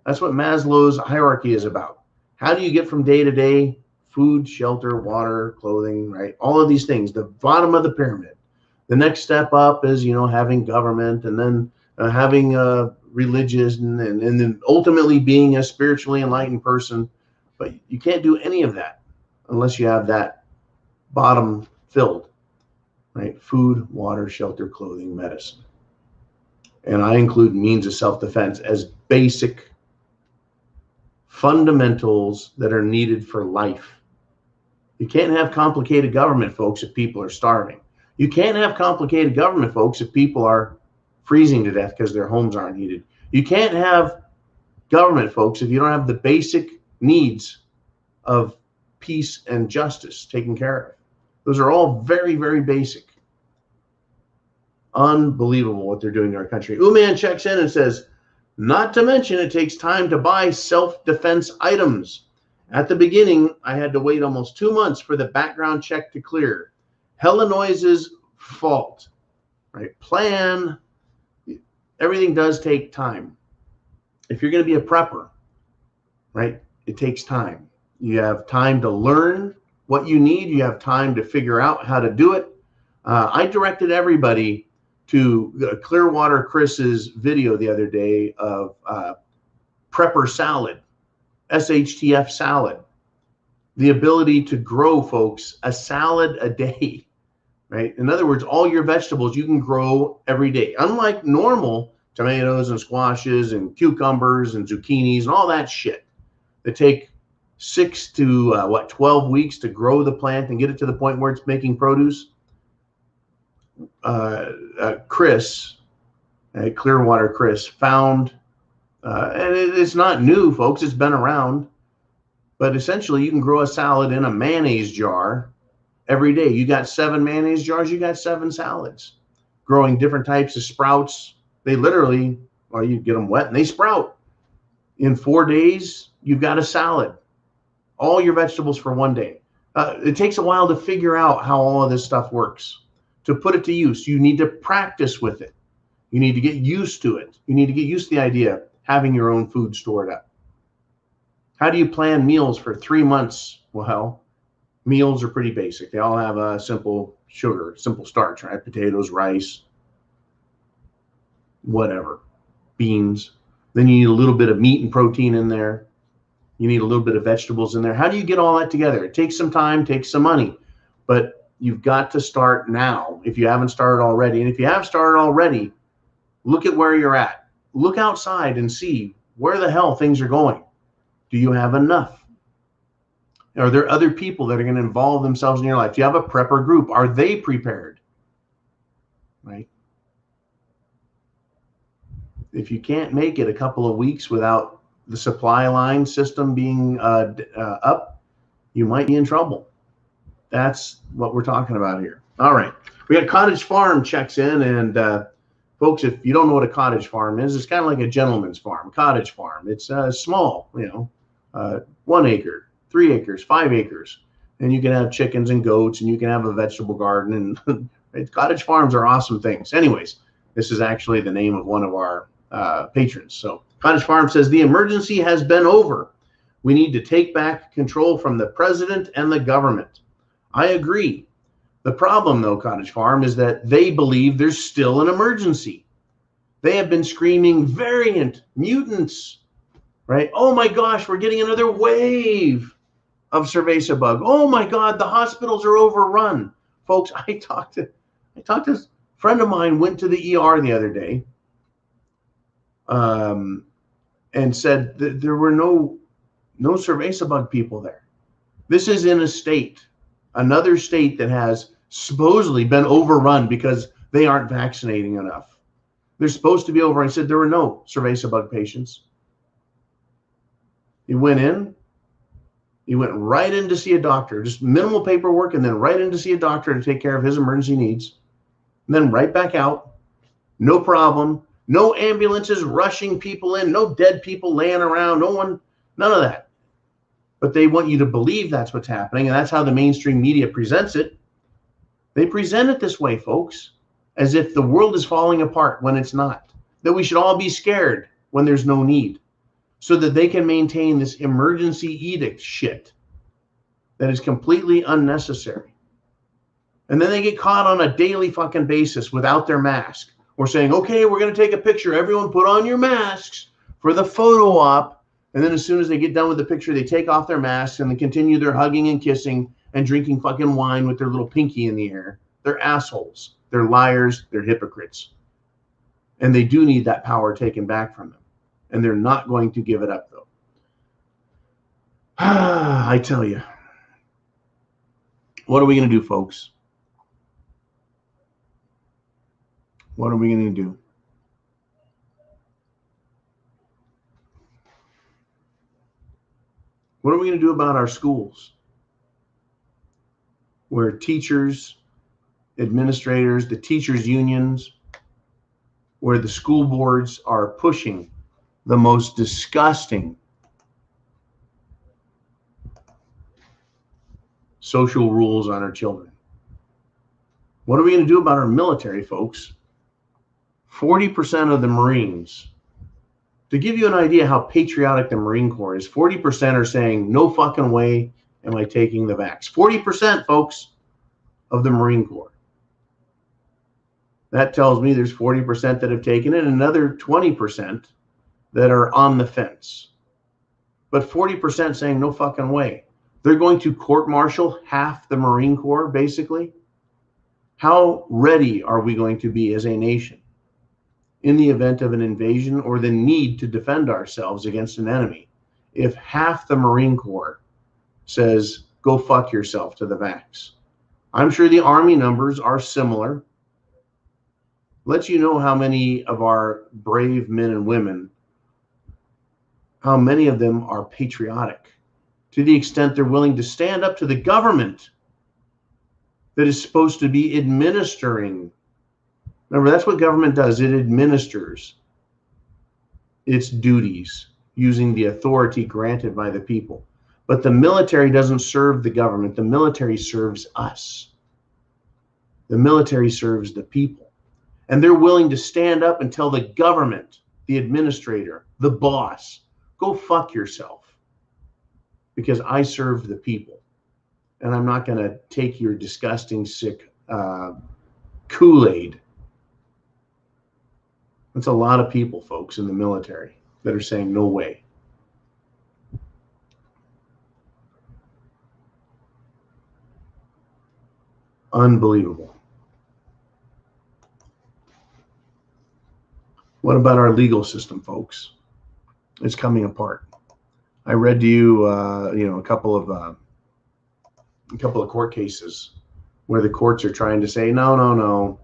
A: That's what Maslow's hierarchy is about. How do you get from day to day? Food, shelter, water, clothing, right? All of these things. The bottom of the pyramid. The next step up is, having government, and then having religious, and then ultimately being a spiritually enlightened person. But you can't do any of that unless you have that bottom filled. Right? Food, water, shelter, clothing, medicine. And I include means of self-defense as basic fundamentals that are needed for life. You can't have complicated government, folks, if people are starving. You can't have complicated government, folks, if people are freezing to death because their homes aren't heated. You can't have government, folks, if you don't have the basic needs of peace and justice taken care of. Those are all very, very basic. Unbelievable what they're doing to our country. Uman checks in and says, Not to mention, it takes time to buy self-defense items. At the beginning, I had to wait almost 2 months for the background check to clear. Illinois's fault, right? Plan. Everything does take time. If you're going to be a prepper, right, it takes time. You have time to learn what you need. You have time to figure out how to do it. I directed everybody to Clearwater Chris's video the other day of prepper salad, SHTF salad. The ability to grow, folks, a salad a day, right? In other words, all your vegetables you can grow every day. Unlike normal tomatoes and squashes and cucumbers and zucchinis and all that shit that take 6 to 12 weeks to grow the plant and get it to the point where it's making produce. Chris, Clearwater Chris, found, and it's not new, folks, it's been around, but essentially you can grow a salad in a mayonnaise jar every day. You got 7 mayonnaise jars, you got 7 salads. Growing different types of sprouts. They literally, well, you get them wet and they sprout. In 4 days, you've got a salad. All your vegetables for 1 day. It takes a while to figure out how all of this stuff works. To put it to use, you need to practice with it. You need to get used to it. You need to get used to the idea of having your own food stored up. How do you plan meals for 3 months? Well, meals are pretty basic. They all have a simple sugar, simple starch, right? Potatoes, rice, whatever, beans. Then you need a little bit of meat and protein in there. You need a little bit of vegetables in there. How do you get all that together? It takes some time, takes some money, but you've got to start now if you haven't started already. And if you have started already, look at where you're at. Look outside and see where the hell things are going. Do you have enough? Are there other people that are going to involve themselves in your life? Do you have a prepper group? Are they prepared? Right? If you can't make it a couple of weeks without the supply line system being up, you might be in trouble. That's what we're talking about here. All right. We got Cottage Farm checks in. And folks, if you don't know what a cottage farm is, it's kind of like a gentleman's farm, cottage farm. It's small, 1 acre, 3 acres, 5 acres. And you can have chickens and goats and you can have a vegetable garden. And cottage farms are awesome things. Anyways, this is actually the name of one of our patrons. So Cottage Farm says, the emergency has been over. We need to take back control from the president and the government. I agree. The problem, though, Cottage Farm, is that they believe there's still an emergency. They have been screaming variant, mutants, right? Oh my gosh, we're getting another wave of cerveza bug. Oh my God, the hospitals are overrun. Folks, I talked to a friend of mine, went to the ER the other day, and said that there were no cerveza bug people there. This is in a state, another state that has supposedly been overrun because they aren't vaccinating enough. They're supposed to be over. I said there were no cerveza bug patients. He went in. He went right in to see a doctor, just minimal paperwork, and then right in to see a doctor to take care of his emergency needs. And then right back out. No problem. No ambulances rushing people in. No dead people laying around. No one, none of that. But they want you to believe that's what's happening, and that's how the mainstream media presents it. They present it this way, folks, as if the world is falling apart when it's not, that we should all be scared when there's no need, so that they can maintain this emergency edict shit that is completely unnecessary. And then they get caught on a daily fucking basis without their mask, or saying, okay, we're going to take a picture. Everyone put on your masks for the photo op. And then as soon as they get done with the picture, they take off their masks and they continue their hugging and kissing and drinking fucking wine with their little pinky in the air. They're assholes. They're liars. They're hypocrites. And they do need that power taken back from them. And they're not going to give it up, though. I tell you. What are we going to do, folks? What are we going to do? What are we going to do about our schools, where teachers, administrators, the teachers' unions, where the school boards are pushing the most disgusting social rules on our children. What are we going to do about our military, folks? 40% of the Marines, to give you an idea how patriotic the Marine Corps is, 40% are saying, no fucking way am I taking the vax. 40%, folks, of the Marine Corps. That tells me there's 40% that have taken it, and another 20% that are on the fence. But 40% saying no fucking way. They're going to court-martial half the Marine Corps, basically. How ready are we going to be as a nation in the event of an invasion or the need to defend ourselves against an enemy if half the Marine Corps says, go fuck yourself to the vax? I'm sure the Army numbers are similar. Lets you know how many of our brave men and women, how many of them are patriotic to the extent they're willing to stand up to the government that is supposed to be administering. Remember, that's what government does. It administers its duties using the authority granted by the people. But the military doesn't serve the government. The military serves us. The military serves the people. And they're willing to stand up and tell the government, the administrator, the boss, go fuck yourself, because I serve the people. And I'm not going to take your disgusting, sick Kool-Aid. That's a lot of people, folks, in the military that are saying no way. Unbelievable. What about our legal system, folks? It's coming apart. I read to you, a couple of court cases where the courts are trying to say, no,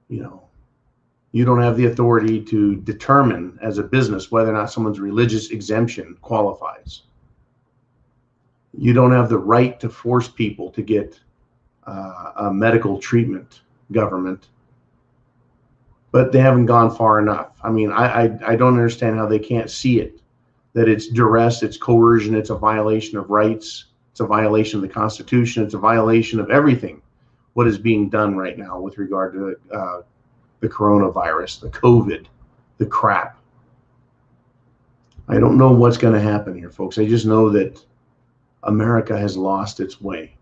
A: you don't have the authority to determine as a business whether or not someone's religious exemption qualifies. You don't have the right to force people to get a medical treatment, government. But they haven't gone far enough. I mean, I don't understand how they can't see it, that it's duress, it's coercion, it's a violation of rights, it's a violation of the Constitution, it's a violation of everything, what is being done right now with regard to the coronavirus, the COVID, the crap. I don't know what's going to happen here, folks. I just know that America has lost its way.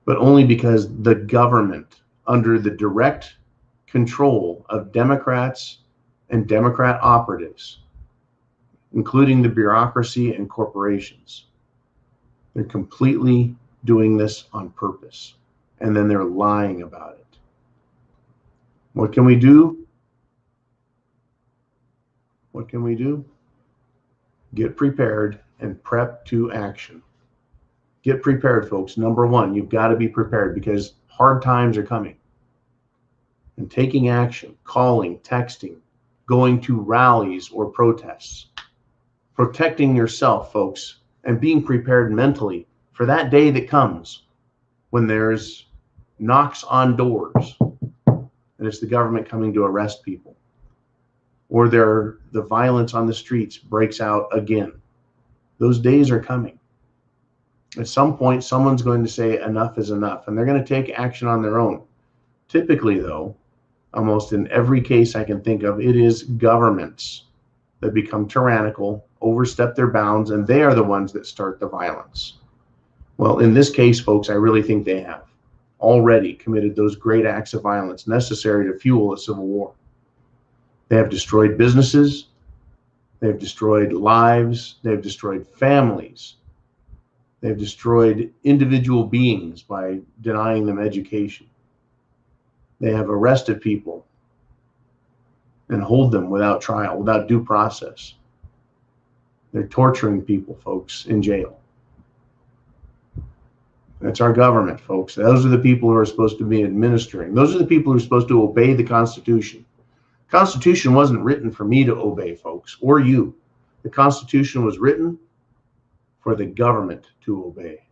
A: But only because the government, under the direct control of Democrats and Democrat operatives, including the bureaucracy and corporations, they're completely doing this on purpose. And then they're lying about it. What can we do? What can we do? Get prepared and prep to action. Get prepared, folks. Number one, you've got to be prepared because hard times are coming. And taking action, calling, texting, going to rallies or protests, protecting yourself, folks, and being prepared mentally for that day that comes when there's knocks on doors and it's the government coming to arrest people, or the violence on the streets breaks out again. Those days are coming. At some point, someone's going to say enough is enough, and they're going to take action on their own. Typically, though, almost in every case I can think of, it is governments that become tyrannical, overstep their bounds, and they are the ones that start the violence. Well, in this case, folks, I really think they have already committed those great acts of violence necessary to fuel a civil war. They have destroyed businesses. They've destroyed lives. They've destroyed families. They've destroyed individual beings by denying them education. They have arrested people and hold them without trial, without due process. They're torturing people, folks, in jail. That's our government, folks. Those are the people who are supposed to be administering. Those are the people who are supposed to obey the Constitution. The Constitution wasn't written for me to obey, folks, or you. The Constitution was written for the government to obey.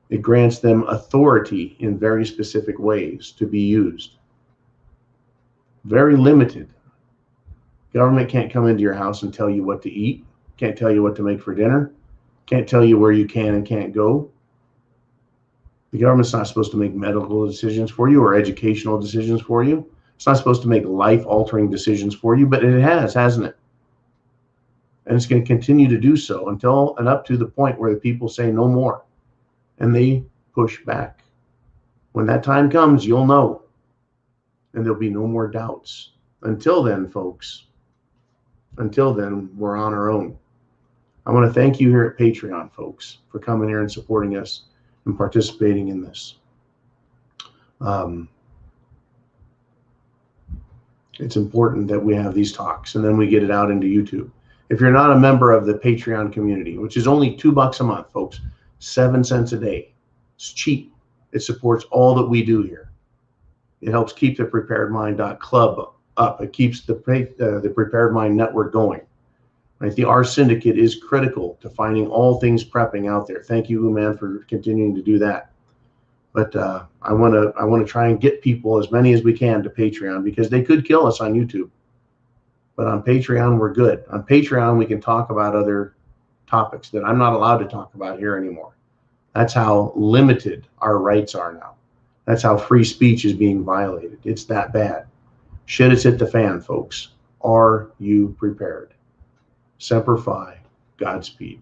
A: It grants them authority in very specific ways to be used. Very limited. Government can't come into your house and tell you what to eat, can't tell you what to make for dinner, can't tell you where you can and can't go. The government's not supposed to make medical decisions for you or educational decisions for you. It's not supposed to make life-altering decisions for you, but it has, hasn't it? And it's going to continue to do so until and up to the point where the people say no more, and they push back. When that time comes, you'll know, and there'll be no more doubts. Until then, folks, until then, we're on our own. I want to thank you here at Patreon, folks, for coming here and supporting us and participating in this. It's important that we have these talks, and then we get it out into YouTube. If you're not a member of the Patreon community, which is only $2 a month, folks, 7 cents a day, it's cheap. It supports all that we do here. It helps keep the preparedmind.club up. It keeps the Prepared Mind network going. Right? Our syndicate is critical to finding all things prepping out there. Thank you, Uman, for continuing to do that. But I want to try and get people, as many as we can, to Patreon, because they could kill us on YouTube. But on Patreon, we're good. On Patreon, we can talk about other topics that I'm not allowed to talk about here anymore. That's how limited our rights are now. That's how free speech is being violated. It's that bad. Shit has hit the fan, folks. Are you prepared? Semper Fi. Godspeed.